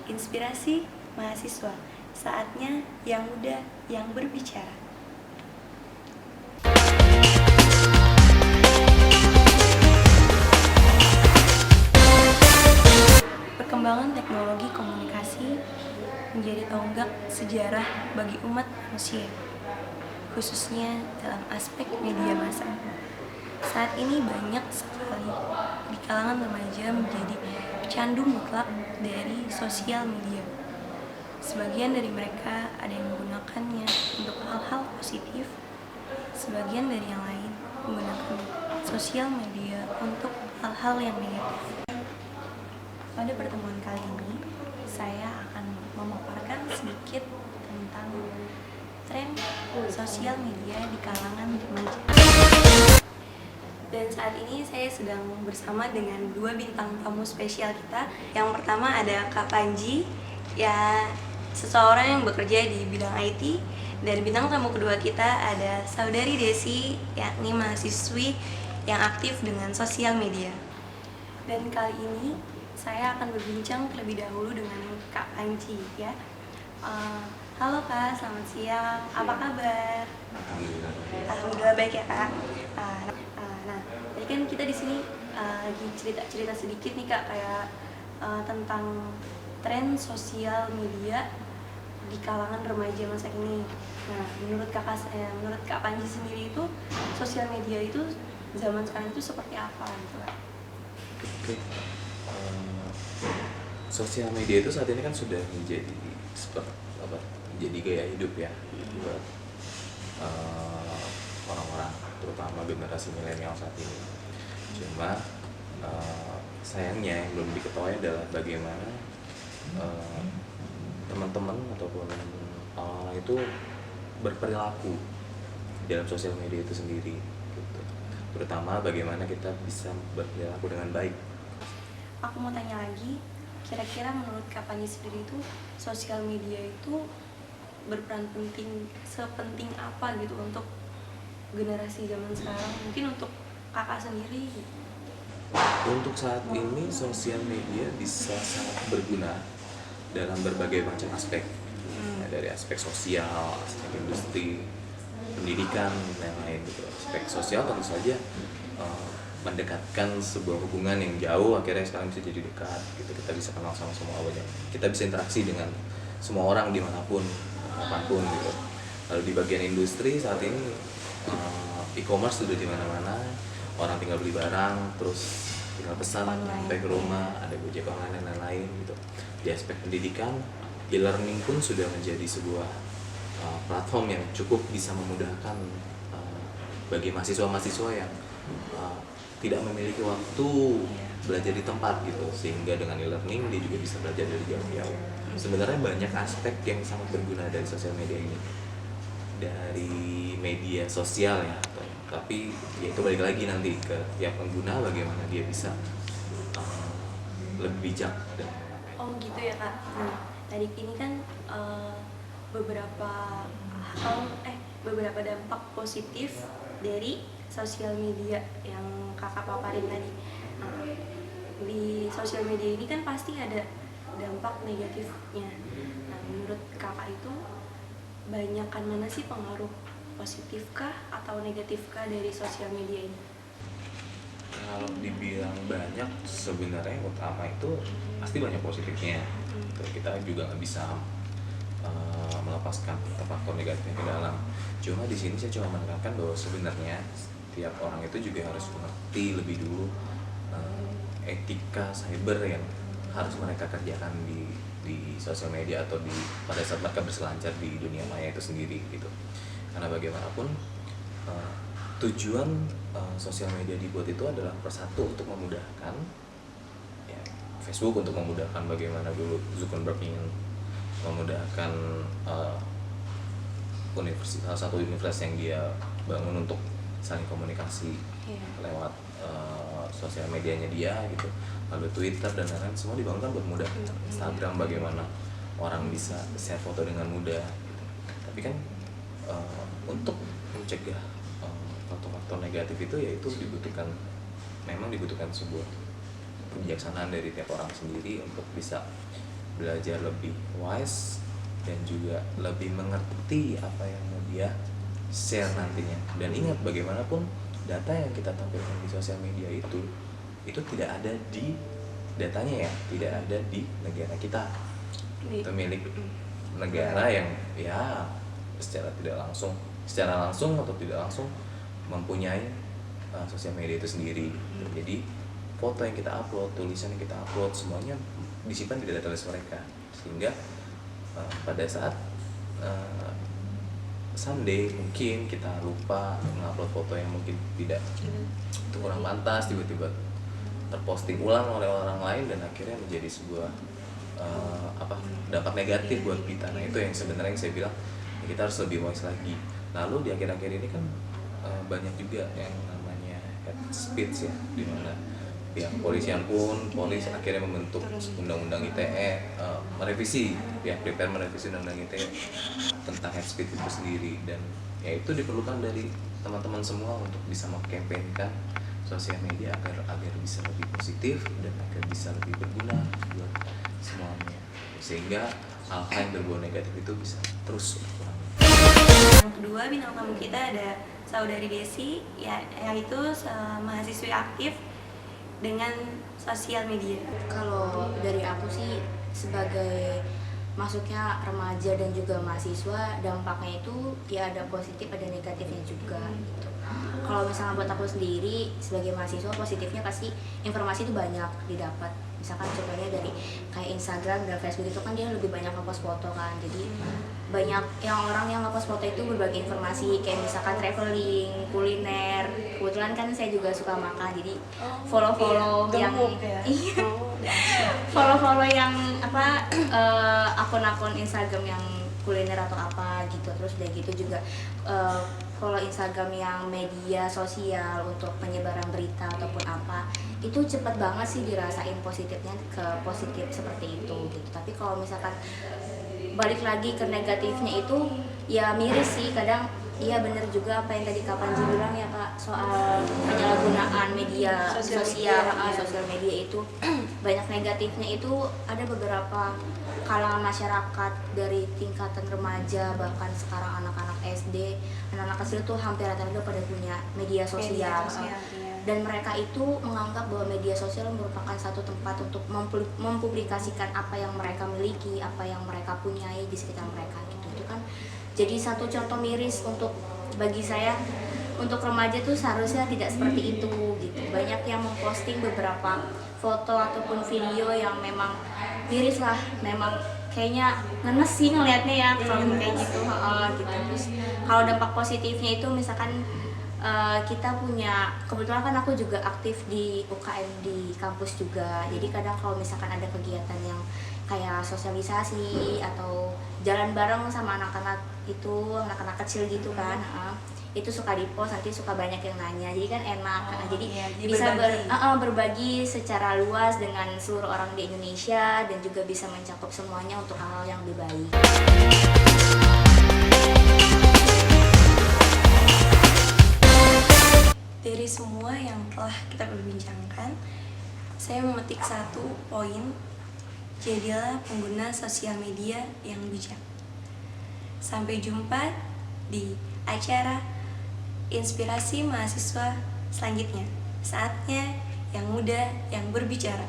Inspirasi mahasiswa, saatnya yang muda yang berbicara. Perkembangan teknologi komunikasi menjadi tonggak sejarah bagi umat manusia, khususnya dalam aspek media massa. Saat ini banyak sekali di kalangan remaja menjadi pecandu mutlak dari sosial media. Sebagian dari mereka ada yang menggunakannya untuk hal-hal positif, sebagian dari yang lain menggunakan sosial media untuk hal-hal yang negatif. Pada pertemuan kali ini, saya akan memaparkan sedikit tentang tren sosial media di kalangan remaja. Dan saat ini saya sedang bersama dengan dua bintang tamu spesial kita. Yang pertama ada Kak Panji, ya seseorang yang bekerja di bidang IT. Dan bintang tamu kedua kita ada Saudari Desi, yakni mahasiswi yang aktif dengan sosial media. Dan kali ini saya akan berbincang terlebih dahulu dengan Kak Panji, ya. Halo Kak, selamat siang. Apa kabar? Alhamdulillah baik ya Kak. Nah, tadi kan kita di sini lagi cerita sedikit nih Kak, kayak tentang tren sosial media di kalangan remaja masa kini. Nah, menurut Kak Panji sendiri itu sosial media itu zaman sekarang itu seperti apa gitu Kak? Oke. Sosial media itu saat ini kan sudah menjadi menjadi gaya hidup ya buat orang-orang, terutama generasi milenial saat ini. Cuma sayangnya yang belum diketahui adalah bagaimana teman-teman ataupun orang itu berperilaku dalam sosial media itu sendiri gitu. Terutama bagaimana kita bisa berperilaku dengan baik. Aku mau tanya lagi, kira-kira menurut Kak Panji sendiri itu sosial media itu berperan sepenting apa gitu untuk generasi zaman sekarang, mungkin untuk kakak sendiri gitu. Untuk saat ini sosial media bisa sangat berguna dalam berbagai macam aspek, ya, dari aspek sosial, aspek industri, pendidikan, dan lain gitu. Aspek sosial tentu saja mendekatkan sebuah hubungan yang jauh akhirnya sekarang bisa jadi dekat gitu. Kita bisa kenal sama semua orang, kita bisa interaksi dengan semua orang dimanapun, kapanpun gitu. Lalu di bagian industri saat ini e-commerce sudah di mana-mana, orang tinggal beli barang terus tinggal pesan sampai ke rumah, ada Gojek online dan lain-lain gitu. Di aspek pendidikan, e-learning pun sudah menjadi sebuah platform yang cukup bisa memudahkan bagi mahasiswa-mahasiswa yang tidak memiliki waktu belajar di tempat gitu, sehingga dengan e-learning dia juga bisa belajar dari jauh-jauh. Sebenarnya banyak aspek yang sangat berguna dari sosial media ini, dari media sosial ya, tapi ya itu balik lagi nanti ke tiap pengguna bagaimana dia bisa lebih bijak. Oh gitu ya Kak. Nah, tadi ini kan beberapa dampak positif dari sosial media yang kakak paparin tadi. Nah, di sosial media ini kan pasti ada dampak negatifnya. Nah, menurut kakak itu banyakkan mana sih pengaruh positifkah atau negatifkah dari sosial media ini? Kalau dibilang banyak, sebenarnya yang utama itu pasti banyak positifnya. Kita juga nggak bisa melepaskan faktor negatifnya ke dalam. Cuma di sini saya cuma menekankan bahwa sebenarnya setiap orang itu juga harus mengerti lebih dulu etika cyber yang harus mereka kerjakan di sosial media atau pada saat mereka berselancar di dunia maya itu sendiri gitu. Karena bagaimanapun tujuan sosial media dibuat itu adalah persatu untuk memudahkan ya, Facebook untuk memudahkan bagaimana dulu Zuckerberg ingin memudahkan salah satu universitas yang dia bangun untuk saling komunikasi lewat sosial medianya dia gitu. Lalu Twitter dan lain-lain semua dibangun kan buat mudah. Instagram bagaimana orang bisa share foto dengan mudah gitu. Tapi kan untuk mencegah faktor-faktor negatif itu yaitu memang dibutuhkan sebuah kebijaksanaan dari tiap orang sendiri untuk bisa belajar lebih wise dan juga lebih mengerti apa yang mau dia share nantinya. Dan ingat, bagaimanapun data yang kita tampilkan di sosial media itu tidak ada di datanya ya, tidak ada di negara kita. Itu milik negara yang ya secara langsung atau tidak langsung mempunyai sosial media itu sendiri. Jadi foto yang kita upload, tulisan yang kita upload, semuanya disimpan di database mereka, sehingga pada saat someday mungkin kita lupa mengupload foto yang mungkin tidak itu kurang pantas, tiba-tiba terposting ulang oleh orang lain dan akhirnya menjadi sebuah dampak negatif buat kita. Nah, itu yang sebenarnya saya bilang ya, kita harus lebih wise lagi. Lalu di akhir-akhir ini kan banyak juga yang namanya hate speech ya, di mana pihak kepolisian polis akhirnya membentuk undang-undang ITE, merevisi undang-undang ITE tentang hate speech itu sendiri. Dan ya itu diperlukan dari teman-teman semua untuk bisa mengkampanyekan sosial media agar bisa lebih positif dan agar bisa lebih berguna buat semuanya, sehingga hal-hal yang berbau negatif itu bisa terus berkurang. Yang kedua, bintang tamu kita ada saudari Desi, ya, yaitu mahasiswi aktif dengan sosial media. Kalau dari aku sih, sebagai masuknya remaja dan juga mahasiswa, dampaknya itu ya ada positif ada negatifnya juga gitu. Kalau misalnya buat aku sendiri sebagai mahasiswa, positifnya pasti informasi itu banyak didapat. Misalkan contohnya dari kayak Instagram dan Facebook itu kan dia lebih banyak ngepost foto kan, jadi banyak orang yang ngepost foto itu berbagi informasi kayak misalkan traveling, kuliner. Kebetulan kan saya juga suka makan, jadi follow yang follow yang akun-akun Instagram yang kuliner atau apa gitu. Terus udah gitu juga follow Instagram yang media sosial untuk penyebaran berita ataupun apa, itu cepat banget sih dirasain positifnya ke positif seperti itu gitu. Tapi kalau misalkan balik lagi ke negatifnya itu ya miris sih kadang. Iya bener juga apa yang tadi Kak Panji bilang ya Kak, soal penyalahgunaan media sosial media itu banyak negatifnya. Itu ada beberapa kalangan masyarakat dari tingkatan remaja, bahkan sekarang anak-anak SD, anak-anak kecil tuh hampir rata-rata pada punya media sosial. Dan mereka itu menganggap bahwa media sosial merupakan satu tempat untuk mempublikasikan apa yang mereka miliki, apa yang mereka punyai di sekitar mereka gitu. Itu kan jadi satu contoh miris untuk bagi saya, untuk remaja tuh seharusnya tidak seperti itu gitu. Banyak yang memposting beberapa foto ataupun video yang memang miris lah, memang kayaknya ngenes sih ngelihatnya ya kalau kayak gitu. Terus kalau dampak positifnya itu misalkan kita punya, kebetulan kan aku juga aktif di UKM di kampus juga, jadi kadang kalau misalkan ada kegiatan yang kayak sosialisasi atau jalan bareng sama anak-anak kecil gitu kan, itu suka di-post, nanti suka banyak yang nanya, jadi kan enak. Jadi bisa berbagi secara luas dengan seluruh orang di Indonesia dan juga bisa mencakup semuanya untuk hal-hal yang lebih baik. Dari semua yang telah kita perbincangkan, saya memetik satu poin, jadilah pengguna sosial media yang bijak. Sampai jumpa di acara Inspirasi Mahasiswa selanjutnya. Saatnya yang muda yang berbicara.